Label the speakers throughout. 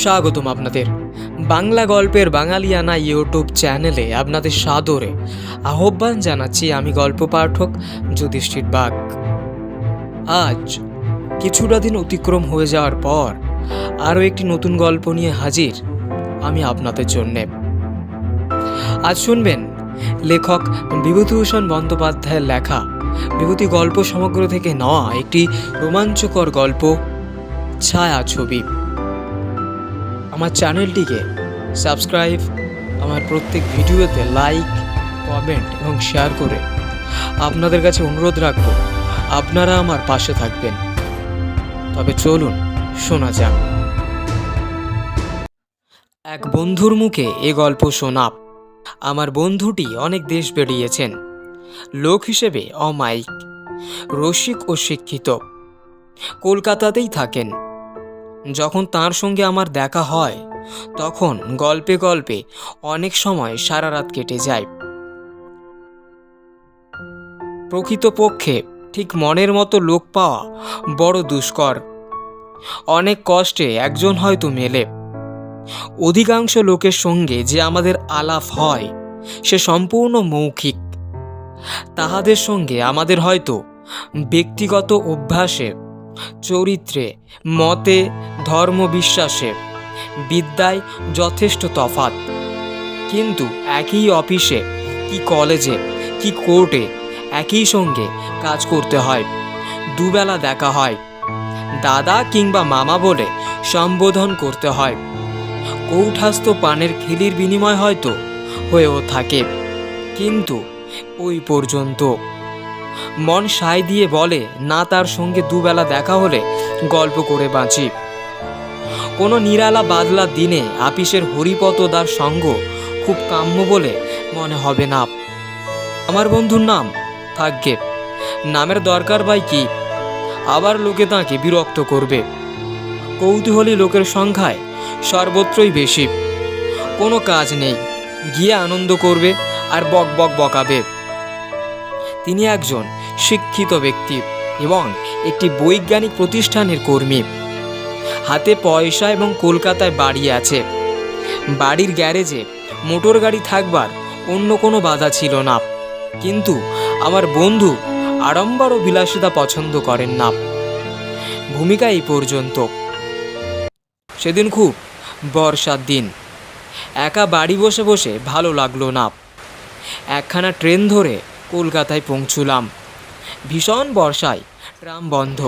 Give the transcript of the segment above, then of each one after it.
Speaker 1: স্বাগতম আপনাদের বাংলা গল্পের বাঙালিয়ানা ইউটিউব চ্যানেলে আপনাদের সাদরে আহ্বান জানাচ্ছি। আমি গল্প পাঠক যুধিষ্ঠির বাগ। আজ কিছুটা দিন অতিক্রম হয়ে যাওয়ার পর আরও একটি নতুন গল্প নিয়ে হাজির আমি আপনাদের জন্যে। আজ শুনবেন লেখক বিভূতিভূষণ বন্দ্যোপাধ্যায়ের লেখা বিভূতি গল্প সমগ্র থেকে নেওয়া একটি রোমাঞ্চকর গল্প ছায়াছবি। আমার চ্যানেলটিকে সাবস্ক্রাইব, আমার প্রত্যেক ভিডিওতে লাইক, কমেন্ট এবং শেয়ার করে আপনাদের কাছে অনুরোধ রাখব আপনারা আমার পাশে থাকবেন। তবে চলুন শোনা যাক। এক বন্ধুর মুখে এ গল্প শোনা। আমার বন্ধুটি অনেক দেশ বেরিয়েছেন, লোক হিসেবে অমায়িক, রসিক ও শিক্ষিত। কলকাতাতেই থাকেন। যখন তার সঙ্গে আমার দেখা হয় তখন গল্পে গল্পে অনেক সময় সারা রাত কেটে যায়। প্রকৃতপক্ষে ঠিক মনের মতো লোক পাওয়া বড় দুষ্কর। অনেক কষ্টে একজন হয়তো মেলে। অধিকাংশ লোকের সঙ্গে যে আমাদের আলাপ হয় সে সম্পূর্ণ মৌখিক। তাহাদের সঙ্গে আমাদের হয়তো ব্যক্তিগত অভ্যাসে, চরিত্রে, মতে, ধর্ম বিশ্বাসে, বিদ্যায় যথেষ্ট তফাৎ। কিন্তু একই অফিসে কি কলেজে কি কোর্টে একই সঙ্গে কাজ করতে হয়, দুবেলা দেখা হয়, দাদা কিংবা মামা বলে সম্বোধন করতে হয়, কৌঠাস্থ পানের খিলির বিনিময় হয়তো হয়েও থাকে, কিন্তু ওই পর্যন্ত। মন সায় দিয়ে বলে না, তার সঙ্গে দুবেলা দেখা হলে গল্প করে বাঁচি। কোনো নিরালা বাদলা দিনে আপিসের হরিপতদার সঙ্গ খুব কাম্য বলে মনে হবে না। আমার বন্ধুর নাম থাকবে, নামের দরকার বাই কি? আবার লোকে তাঁকে বিরক্ত করবে। কৌতূহলী লোকের সংখ্যায় সর্বত্রই বেশি। কোনো কাজ নেই, গিয়ে আনন্দ করবে আর বক বক বকাবে। তিনি একজন শিক্ষিত ব্যক্তি এবং একটি বৈজ্ঞানিক প্রতিষ্ঠানের কর্মী। হাতে পয়সা এবং কলকাতায় বাড়ি আছে। বাড়ির গ্যারেজে মোটর গাড়ি থাকবার অন্য কোনো বাধা ছিল না। কিন্তু আমার বন্ধু আড়ম্বর ও বিলাসিতা পছন্দ করেন না। ভূমিকা এই পর্যন্ত। সেদিন খুব বর্ষার দিন। একা বাড়ি বসে বসে ভালো লাগলো না। একখানা ট্রেন ধরে কলকাতায় পৌঁছলাম। ভীষণ বর্ষায় ট্রাম বন্ধ।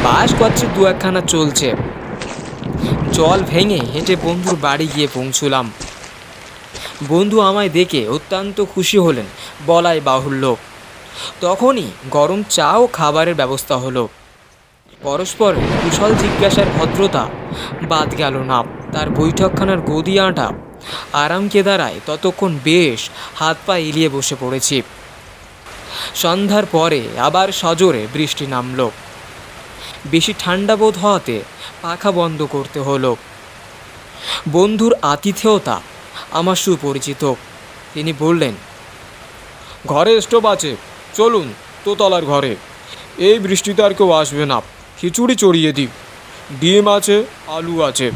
Speaker 1: বাস কচ্ছে দু একখানা চলছে। জল ভেঙে হেঁটে বন্ধুর বাড়ি গিয়ে পৌঁছলাম। বন্ধু আমায় দেখে অত্যন্ত খুশি হলেন বলাই বাহুল্য। তখনই গরম চা ও খাবারের ব্যবস্থা হলো। পরস্পর কুশল জিজ্ঞাসার ভদ্রতা বাদ গেল না। তার বৈঠকখানার গদি আঁটা আরাম কেদারায় ততক্ষণ বেশ হাত পা এলিয়ে বসে পড়েছি। সন্ধ্যার পরে আবার সজোরে বৃষ্টি নামল। বেশি ঠান্ডা বোধ হওয়াতে পাখা বন্ধ করতে হলো। বন্ধুর আতিথেয়তা আমার সুপরিচিত। তিনি বললেন, ঘরে স্টোভ আছে, চলুন দোতলার ঘরে। এই বৃষ্টিতে আর কেউ আসবে না। খিচুড়ি চড়িয়ে দিই, ডিম আছে, আলু আছে।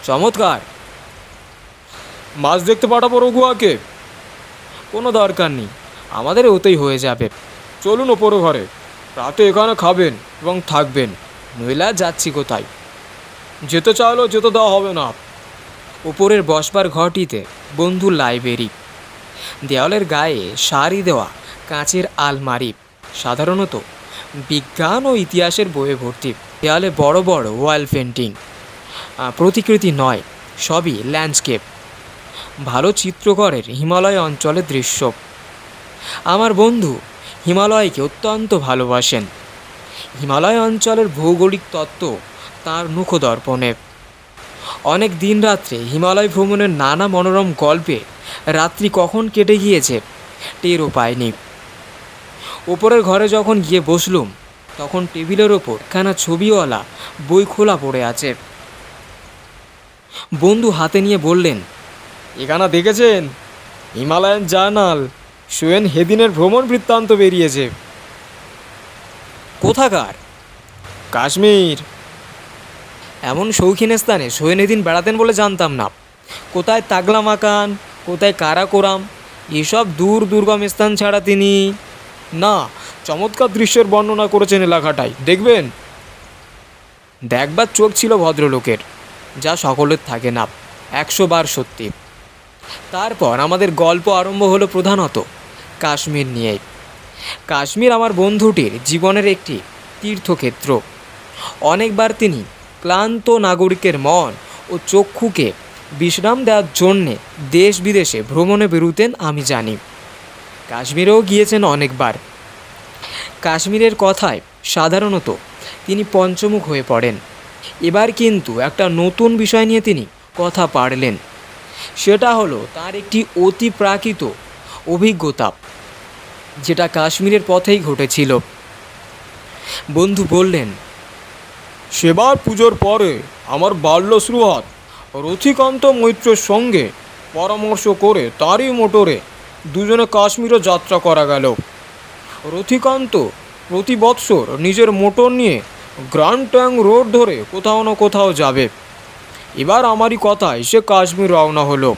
Speaker 1: চমৎকার। মাছ দেখতে পাঠাবো রঘুয়াকে? কোনো দরকার নেই, আমাদের ওতেই হয়ে যাবে। চলুন ওপরে ঘরে, রাতে এখানে খাবেন এবং থাকবেন, নইলে যাচ্ছি কোথায়? যেতে চাইলেও যেতে দেওয়া হবে না। ওপরের বসবার ঘরটিতে বন্ধুর লাইব্রেরি। দেওয়ালের গায়ে সারি দেওয়া কাঁচের আলমারি, সাধারণত বিজ্ঞান ও ইতিহাসের বইয়ে ভর্তি। দেওয়ালে বড় বড় ওয়াল পেন্টিং, প্রতিকৃতি নয়, সবই ল্যান্ডস্কেপ। ভালো চিত্রকরের হিমালয় অঞ্চলের দৃশ্য। আমার বন্ধু হিমালয়কে অত্যন্ত ভালোবাসেন। হিমালয় অঞ্চলের ভৌগোলিক তত্ত্ব তাঁর মুখদর্পণে। অনেক দিন রাত্রে হিমালয় ভ্রমণের নানা মনোরম গল্পে রাত্রি কখন কেটে গিয়েছে টেরও পায়নি। ওপরের ঘরে যখন গিয়ে বসলুম তখন টেবিলের ওপর খানা ছবিওয়ালা বই খোলা পড়ে আছে। বন্ধু হাতে নিয়ে বললেন, এখানা দেখেছেন? হিমালয়ান জার্নাল, সোয়েন হেদিনের ভ্রমণ বৃত্তান্ত বেরিয়েছে। কোথাকার? কাশ্মীর। এমন শৌখিন স্থানে সৈন্যদিন বেড়াতেন বলে জানতাম না। কোথায় তাগলা মাকান, কোথায় কারাকোরাম, এসব দূর দুর্গম স্থান ছাড়া তিনি না। চমৎকার দৃশ্যের বর্ণনা করেছেন এলাকাটায়, দেখবেন। দেখবার চোখ ছিল ভদ্রলোকের, যা সকলের থাকে না, 100 বার সত্যি। তারপর আমাদের গল্প আরম্ভ হলো প্রধানত কাশ্মীর নিয়ে। কাশ্মীর আমার বন্ধুটির জীবনের একটি তীর্থক্ষেত্র। অনেকবার তিনি ক্লান্ত নাগরিকের মন ও চক্ষুকে বিশ্রাম দেওয়ার জন্যে দেশ বিদেশে ভ্রমণে বেরুতেন আমি জানি। কাশ্মীরেও গিয়েছেন অনেকবার। কাশ্মীরের কথায় সাধারণত তিনি পঞ্চমুখ হয়ে পড়েন। এবার কিন্তু একটা নতুন বিষয় নিয়ে তিনি কথা পাড়লেন। সেটা হলো তার একটি অতি প্রাকৃত অভিজ্ঞতা, যেটা কাশ্মীরের পথেই ঘটেছিল। বন্ধু বললেন,
Speaker 2: সেবার পুজোর পরে আমার বাল্য সুহাত রথিকান্ত মৈত্রের সঙ্গে পরামর্শ করে তারই মোটরে দুজনে কাশ্মীরে যাত্রা করা গেল। রথিকান্ত প্রতি বৎসর নিজের মোটর নিয়ে গ্র্যান্ড ট্যাঙ্ক রোড ধরে কোথাও না কোথাও যাবে। এবার আমারই কথায় সে কাশ্মীর রওনা হলো।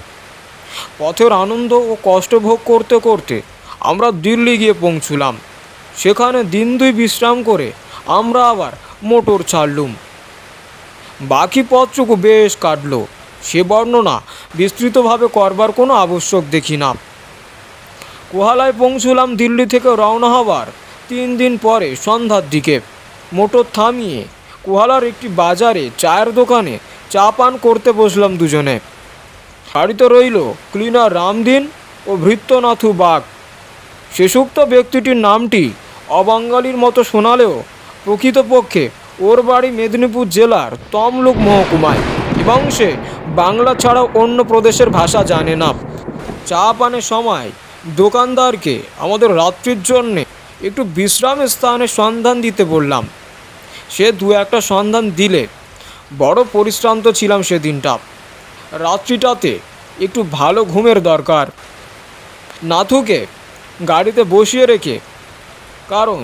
Speaker 2: পথের আনন্দ ও কষ্ট ভোগ করতে করতে আমরা দিল্লি গিয়ে পৌঁছলাম। সেখানে দিন দুই বিশ্রাম করে আমরা আবার মোটর ছাড়লুম। বাকি পথটুকু বেশ কাটলো, সে বর্ণনা বিস্তৃতভাবে করবার কোনো আবশ্যক দেখি না। কোহালায় পৌঁছলাম দিল্লি থেকে রওনা হবার 3 দিন পরে সন্ধ্যার দিকে। মোটর থামিয়ে কোহালার একটি বাজারে চায়ের দোকানে চা পান করতে বসলাম দুজনে। গাড়িতে রইল ক্লিনার রামদিন ও ভৃত্যনাথু বাগ। শেষোক্ত ব্যক্তিটির নামটি অবাঙালির মতো শোনালেও প্রকৃতপক্ষে ওর বাড়ি মেদিনীপুর জেলার তমলুক মহকুমায়, এবং সে বাংলা ছাড়াও অন্য প্রদেশের ভাষা জানে না। চা পানের সময় দোকানদারকে আমাদের রাত্রির জন্যে একটু বিশ্রাম স্থানের সন্ধান দিতে বললাম। সে 2-1টা সন্ধান দিলে। বড় পরিশ্রান্ত ছিলাম সেদিনটা। রাত্রিটাতে একটু ভালো ঘুমের দরকার। নাথুকে গাড়িতে বসিয়ে রেখে, কারণ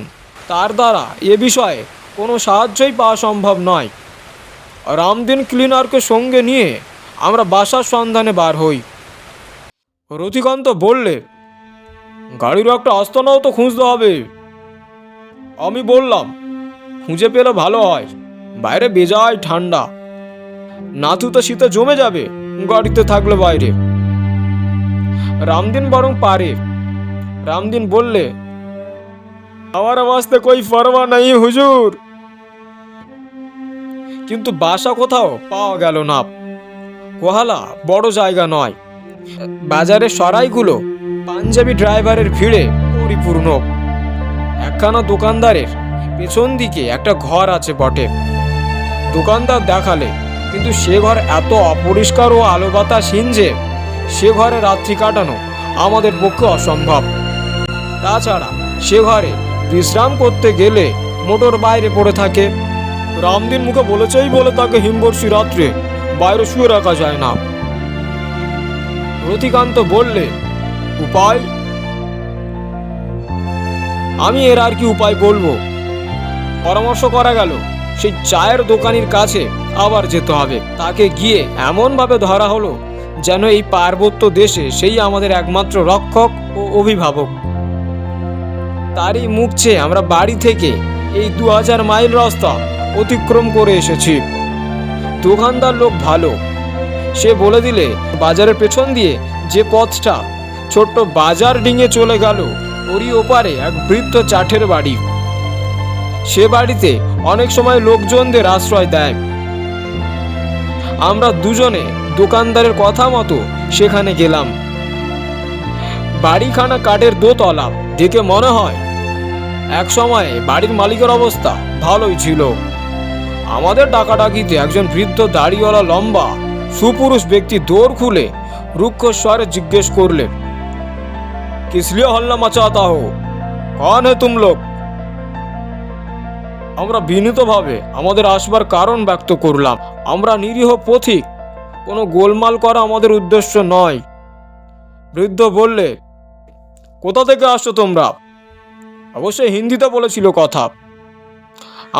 Speaker 2: তার দ্বারা এ বিষয়ে কোনো সাহায্যই পাওয়া সম্ভব নয়, রামদিন ক্লিনারকে সঙ্গে নিয়ে আমরা বাসার সন্ধানে বার হই। রথিকান্ত বললে, গাড়ির একটা আস্তানাও তো খুঁজতে হবে। আমি বললাম, খুঁজে পেলে ভালো হয়, বাইরে বেজায় ঠান্ডা। নাথু তো শীতে জমে যাবে গাড়িতে থাকলে বাইরে। রামদিন বরং পারে। রামদিন বললে, আমার বাস্তে কই পরোয়া নেই হুজুর। কিন্তু বাসা কোথাও পাওয়া গেল না। কোহালা বড় জায়গা নয়। বাজারের সরাইগুলো পাঞ্জাবি ড্রাইভারের ভিড়ে পরিপূর্ণ। একখানা দোকানদারের পেছন দিকে একটা ঘর আছে বটে। দোকানদার দেখালে, কিন্তু সে ঘর এত অপরিষ্কার ও আলো বাতাসহীন যে সে ঘরে রাত্রি কাটানো আমাদের পক্ষে অসম্ভব। তাছাড়া সে ঘরে বিশ্রাম করতে গেলে মোটর বাইরে পড়ে থাকে। রামদিন মুখে বলেছেই বলে তাকে হিমবর্ষী রাত্রে বাইরে শুয়ে রাখা যায় না। রথিকান্ত বললে, উপায়? আমি এর আর কি উপায় বলবো। পরামর্শ করা গেল সেই চায়ের দোকানির কাছে আবার যেতে হবে। তাকে গিয়ে এমনভাবে ধরা হলো যেন এই পার্বত্য দেশে সেই আমাদের একমাত্র রক্ষক ও অভিভাবক। তারই মুখ চেয়ে আমরা বাড়ি থেকে এই 2000 মাইল রাস্তা অতিক্রম করে এসেছি। দোকানদার লোক ভালো। সে বলে দিলে বাজারের পেছন দিয়ে যে পথটা ছোট্ট বাজার ডিঙে চলে গেল, ওরই ওপারে এক বৃদ্ধ চাঠের বাড়ি। সে বাড়িতে অনেক সময় লোকজনদের আশ্রয় দেয়। আমরা দুজনে দোকানদারের কথা মতো সেখানে গেলাম। বাড়িখানা কাঠের দোতলা, দেখে মনে হয় এক সময় বাড়ির মালিকের অবস্থা ভালোই ছিল। আমাদের ডাকাডাকিতে একজন বৃদ্ধ দাড়িওয়ালা লম্বা সুপুরুষ ব্যক্তি দোর খুলে রুক্ষ স্বরে জিজ্ঞেস করলে, কিস লিয়ে হল্লা মাচাতা হো? কন হে তুম লোক? আমরা বিনীতভাবে আমাদের আসবার কারণ ব্যক্ত করলাম। আমরা নিরীহ পথিক, কোনো গোলমাল করা আমাদের উদ্দেশ্য নয়। বৃদ্ধ বললে, কোথা থেকে আসছো তোমরা? অবশ্যই হিন্দিতে বলেছিল কথা।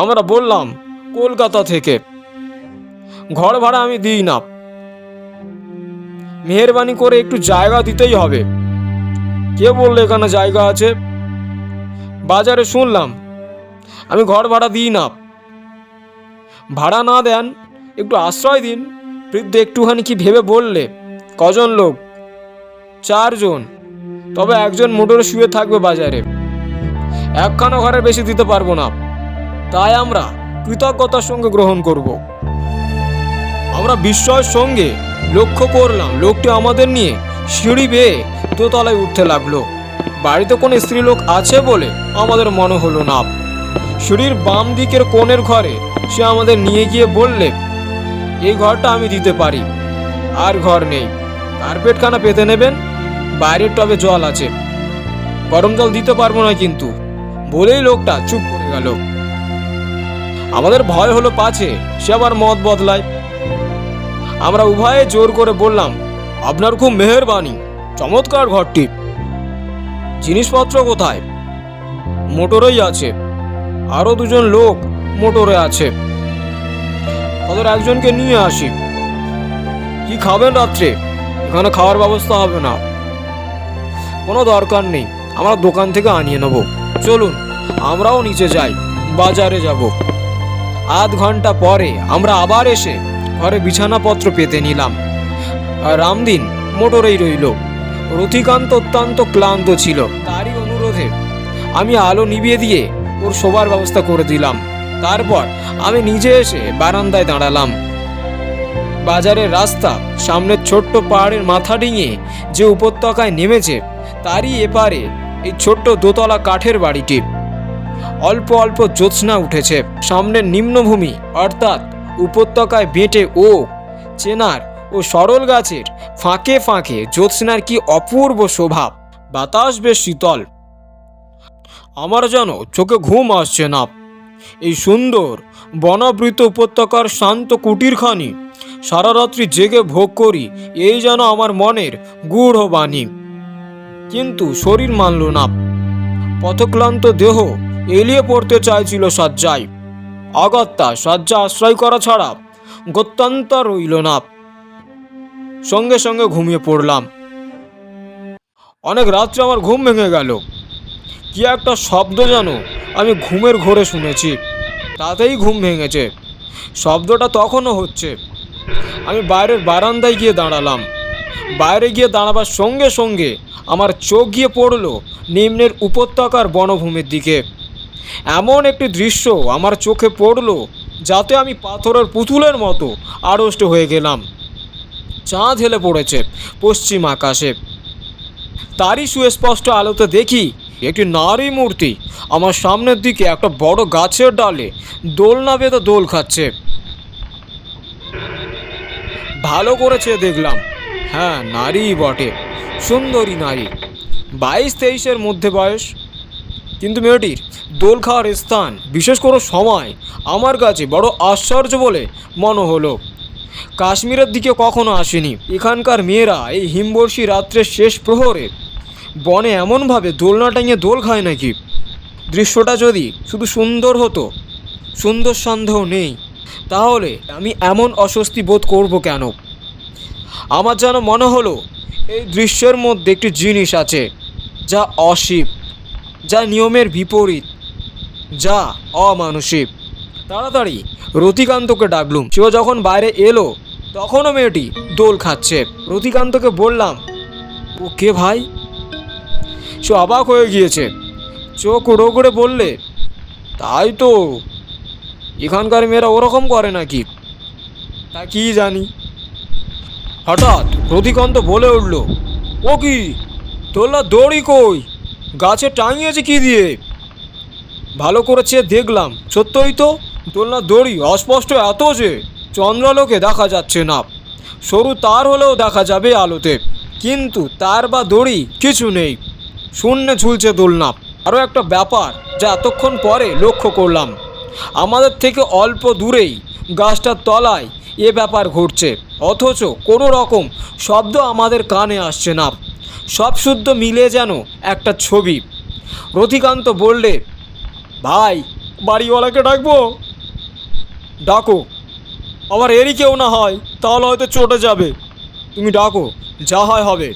Speaker 2: আমরা বললাম, কলকাতা থেকে। ঘর ভাড়া আমি দিই না। মেহেরবানি করে একটু জায়গা দিতেই হবে। কে বললো এখানে জায়গা আছে? বাজারে শুনলাম। আমি ঘর ভাড়া দিই না। ভাড়া না দেন, একটু আশ্রয় দিন। বৃদ্ধ একটুখানি কি ভেবে বললে, কজন লোক? 4 জন। তবে একজন মোটরে শুয়ে থাকবে বাজারে। একখানা ঘরের বেশি দিতে পারবো না। তাই আমরা কৃতজ্ঞতার সঙ্গে গ্রহণ করব। আমরা বিস্ময়ের সঙ্গে লক্ষ্য করলাম লোকটি আমাদের নিয়ে সিঁড়ি বেয়ে দোতলায় উঠতে লাগলো। বাড়িতে কোনো স্ত্রীলোক আছে বলে আমাদের মনে হলো না। সিঁড়ির বাম দিকের কোণের ঘরে সে আমাদের নিয়ে গিয়ে বললে, এই ঘরটা আমি দিতে পারি, আর ঘর নেই। কার্পেটখানা পেতে নেবেন, বাইরের টবে জল আছে। গরম জল দিতে পারবো না কিন্তু, বলেই লোকটা চুপ করে গেল। আমাদের ভয় হলো পাছে সে আবার মত বদলায়। আমরা উভয়ে জোর করে বললাম, আপনার খুব মেহেরবানি, চমৎকার ঘরটি। জিনিসপত্র কোথায়? মোটরেই আছে। আরো 2 জন লোক মোটরে আছে। তাদের একজনকে নিয়ে আসি। কি খাবেন রাত্রে? এখানে খাওয়ার ব্যবস্থা হবে না। কোনো দরকার নেই, আমরা দোকান থেকে আনিয়ে নেব। চলুন আমরাও নিচে যাই, বাজারে যাব। আধ ঘন্টা পরে আমরা আবার এসে ঘরে বিছানাপত্র পেতে নিলাম। আর রামদিন মোটরেই রইল। রথিকান্ত অত্যন্ত ক্লান্ত ছিল। তারই অনুরোধে আমি আলো নিভিয়ে দিয়ে ওর শোবার ব্যবস্থা করে দিলাম। তারপর আমি নিজে এসে বারান্দায় দাঁড়ালাম। বাজারের রাস্তা সামনের ছোট্ট পাহাড়ের মাথা ডিঙিয়ে যে উপত্যকায় নেমেছে, তারই এপারে এই ছোট্ট দোতলা কাঠের বাড়িটি। অল্প অল্প জ্যোৎস্না উঠেছে। সামনের নিম্নভূমি অর্থাৎ উপত্যকায় বেঁটে ও চেনার ও সরল গাছের ফাঁকে ফাঁকে জ্যোৎস্নার কি অপূর্ব শোভা। বাতাস বেশ শীতল। আমার যেন চোখে ঘুম আসছে না। এই সুন্দর বনাবৃত উপত্যকার শান্ত কুটিরখানি সারা রাত্রি জেগে ভোগ করি, এই যেন আমার মনের গূঢ় বাণী। কিন্তু শরীর মানল না। পথক্লান্ত দেহ এলিয়ে পড়তে চাইছিল শয্যায়। অগত্যা শয্যা আশ্রয় করা ছাড়া গত্যন্তর রইল না। সঙ্গে সঙ্গে ঘুমিয়ে পড়লাম। অনেক রাত্রে আমার ঘুম ভেঙে গেল। কি একটা শব্দ যেন আমি ঘুমের ঘোরে শুনেছি, তাতেই ঘুম ভেঙেছে। শব্দটা তখনও হচ্ছে। আমি বাইরের বারান্দায় গিয়ে দাঁড়ালাম। বাইরে গিয়ে দাঁড়াবার সঙ্গে সঙ্গে আমার চোখ গিয়ে পড়ল নিম্নের উপত্যকার বনভূমির দিকে। এমন একটি দৃশ্য আমার চোখে পড়ল যাতে আমি পাথরের পুতুলের মতো আড়ষ্ট হয়ে গেলাম। চাঁদ হেলে পড়েছে পশ্চিম আকাশে। তারই সুস্পষ্ট আলোতে দেখি একটি নারী মূর্তি আমার সামনের দিকে একটা বড় গাছের ডালে দোলনা বেঁধে দোল খাচ্ছে। ভালো করেছে দেখলাম। হ্যাঁ, নারী বটে, সুন্দরী নারী, 22-23-এর মধ্যে বয়স। কিন্তু মেয়েটির দোল খাওয়ার স্থান, বিশেষ করে সময়, আমার কাছে বড় আশ্চর্য বলে মনে হলো। কাশ্মীরের দিকে কখনো আসেনি। এখানকার মেয়েরা এই হিমবর্ষী রাত্রের শেষ প্রহরে বনে এমনভাবে দোলনা টাঙিয়ে দোল খায় নাকি? দৃশ্যটা যদি শুধু সুন্দর হতো, সুন্দর সন্দেহ নেই, তাহলে আমি এমন অস্বস্তি বোধ করব কেন? আমার যেন মনে হলো এই দৃশ্যের মধ্যে একটি জিনিস আছে যা অশিব, যা নিয়মের বিপরীত, যা অমানুষিক। তাড়াতাড়ি রতিকান্তকে ডাকলুম। সেও যখন বাইরে এলো তখনও মেয়েটি দোল খাচ্ছে। রতিকান্তকে বললাম, ও কে ভাই? সে অবাক হয়ে গিয়েছে। চোখ উড়ো করে বললে, তাই তো, এখানকার মেয়েরা ওরকম করে নাকি? তা কি জানি। হঠাৎ রতিকান্ত বলে উঠল, ও কি, দোলনা দড়ি কই? গাছে টাঙিয়েছে কি দিয়ে? ভালো করেছে দেখলাম, সত্যই তো, দোলনা দড়ি অস্পষ্ট এত যে চন্দ্রালোকে দেখা যাচ্ছে না। সরু তার হলেও দেখা যাবে আলোতে, কিন্তু তার বা দড়ি কিছু নেই। শূন্যে ঝুলছে দোলনা। আরও একটা ব্যাপার যা এতক্ষণ পরে লক্ষ্য করলাম, আমাদের থেকে অল্প দূরেই গাছটার তলায় এ ব্যাপার ঘটছে, অথচ কোনো রকম শব্দ আমাদের কানে আসছে না। সব শুদ্ধ মিলে যেন একটা ছবি। রতিকান্ত বললে, ভাই, বাড়িওয়ালাকে ডাকবো? ডাকো। আবার এরই কেউ না হয়, তাহলে হয়তো চটে যাবে। তুমি ডাকো, যা হয় হবে।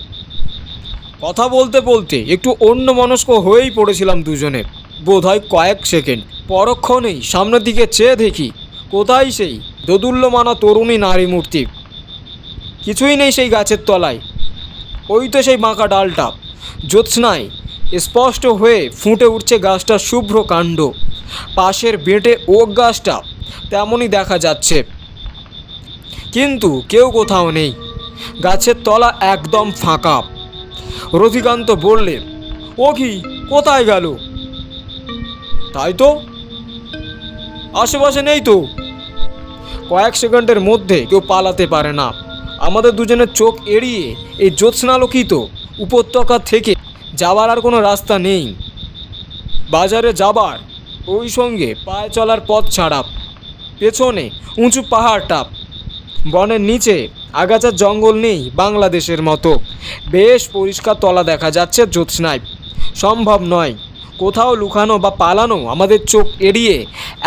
Speaker 2: কথা বলতে বলতে একটু অন্যমনস্ক হয়েই পড়েছিলাম দুজনে, বোধহয় কয়েক সেকেন্ড। পরক্ষণেই সামনের দিকে চেয়ে দেখি কোথায় সেই দোদুল্যমানা তরুণী নারী মূর্তি। কিছুই নেই সেই গাছের তলায়। ওই তো সেই বাঁকা ডালটা, জ্যোৎস্নায় স্পষ্ট হয়ে ফুটে উঠছে গাছটার শুভ্র কাণ্ড। পাশের বেঁটে ওক গাছটা তেমনই দেখা যাচ্ছে, কিন্তু কেউ কোথাও নেই। গাছের তলা একদম ফাঁকা। রথিকান্ত বললে, ও কি, কোথায় গেল? তাই তো, আশেপাশে নেই তো। কয়েক সেকেন্ডের মধ্যে কেউ পালাতে পারে না। আমাদের দুজনের চোখ এড়িয়ে এই জ্যোৎস্নালোকিত উপত্যকা থেকে যাওয়ার আর কোনো রাস্তা নেই। বাজারে যাবার ওই সঙ্গে পায়ে চলার পথ ছাড়া। পেছনে উঁচু পাহাড়টা, বনের নিচে আগাছার জঙ্গল নেই বাংলাদেশের মতো। বেশ পরিষ্কার তলা দেখা যাচ্ছে জ্যোৎস্নায়। সম্ভব নয় কোথাও লুকানো বা পালানো আমাদের চোখ এড়িয়ে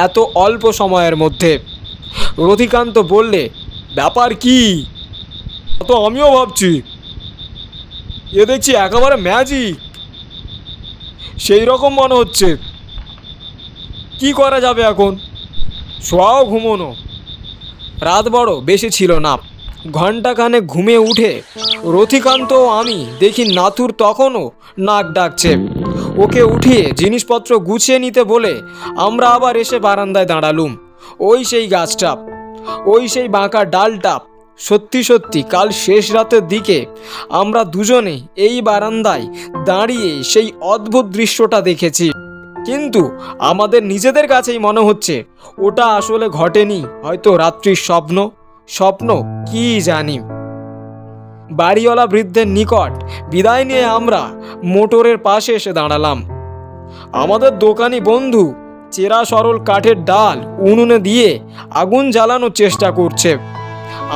Speaker 2: এত অল্প সময়ের মধ্যে। রথিকান্ত বললে, ব্যাপার কি? তো আমিও ভাবছি, এ দেখছি একেবারে ম্যাজিক। সেই রকম মনে হচ্ছে। কি করা যাবে এখন? শোয়াও ঘুমোনো। রাত বড় বেশি ছিল না। ঘণ্টাখানে ঘুমে উঠে রথিকান্ত ও আমি দেখি নাথুর তখনও নাক ডাকছে। ওকে উঠিয়ে জিনিসপত্র গুছিয়ে নিতে বলে আমরা আবার এসে বারান্দায় দাঁড়ালুম। ওই সেই গাছটা, ওই সেই বাঁকা ডালটা। সত্যি সত্যি কাল শেষ রাতের দিকে আমরা দুজনে এই বারান্দায় দাঁড়িয়ে সেই অদ্ভুত দৃশ্যটা দেখেছি, কিন্তু আমাদের নিজেদের কাছেই মনে হচ্ছে ওটা আসলে ঘটেনি। হয়তো রাত্রির স্বপ্ন। স্বপ্ন কি জানি। বাড়িওয়ালা বৃদ্ধের নিকট বিদায় নিয়ে আমরা মোটরের পাশে এসে দাঁড়ালাম। আমাদের দোকানি বন্ধু চেরা সরল কাঠের ডাল উনুনে দিয়ে আগুন জ্বালানোর চেষ্টা করছে।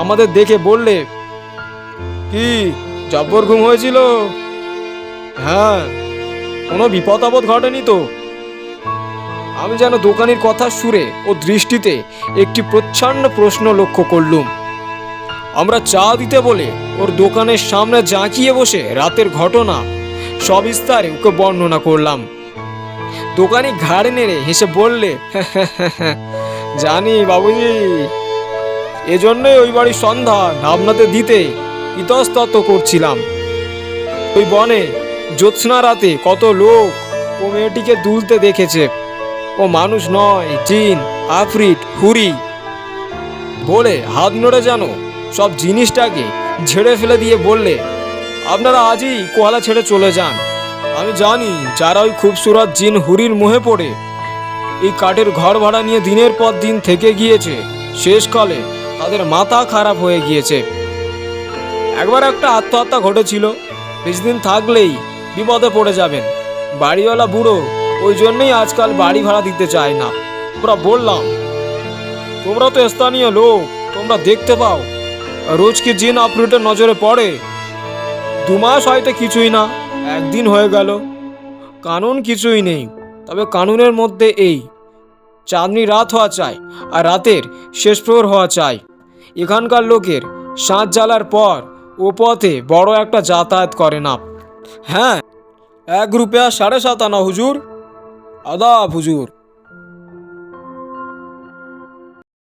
Speaker 2: আমাদের দেখে বললে, কি জব্বর ঘুম হয়েছিল? হ্যাঁ, কোনো বিপদ আপদ ঘটেনি তো? আমি যেন দোকানির কথা সুরে ও দৃষ্টিতে একটি প্রচ্ছন্ন প্রশ্ন লক্ষ্য করলুম। আমরা চা দিতে বলে ওর দোকানের সামনে জাঁকিয়ে বসে রাতের ঘটনা সবিস্তারে ওকে বর্ণনা করলাম। দোকানি ঘাড় নেড়ে হেসে বললে, জানি বাবুজি, এজন্যই ওই বাড়ির সন্ধান আপনাদের দিতে ইতস্তত করছিলাম। ওই বনে জ্যোৎস্না রাতে কত লোক ও মেয়েটিকে দুলতে দেখেছে। ও মানুষ নয়, জিন, আফরিট, হুরি বলে হাত নড়ে যেন সব জিনিসটাকে ঝেড়ে ফেলে দিয়ে বললে, আপনারা আজই কোয়ালা ছেড়ে চলে যান। আমি জানি যারা ওই খুবসুরত জিন হুরির মোহে পড়ে এই কাঠের ঘর ভাড়া নিয়ে দিনের পর দিন থেকে গিয়েছে, শেষকালে তাদের মাথা খারাপ হয়ে গিয়েছে। একবার একটা আত্মহত্যা ঘটেছিল। বেশিদিন থাকলেই বিপদে পড়ে যাবেন। বাড়িওয়ালা বুড়ো ওই জন্যই আজকাল বাড়ি ভাড়া দিতে চায় না। ওরা বললাম, তোমরা তো স্থানীয় লোক, তোমরা দেখতে পাও রোজ কি জিন আপনাদের নজরে পড়ে? 2 মাস হয়তো কিছুই না, একদিন হয়ে গেল। কানুন কিছুই নেই, তবে কানুনের মধ্যে এই চাঁদনি রাত হওয়া চাই আর রাতের শেষ প্রহর হওয়া চাই। এখানকার লোকের সাঁঝ জ্বালার পর ও পথে বড় একটা যাতায়াত করে না। হ্যাঁ, 1 রুপিয়া 7.5 আনা হুজুর। আদাব হুজুর।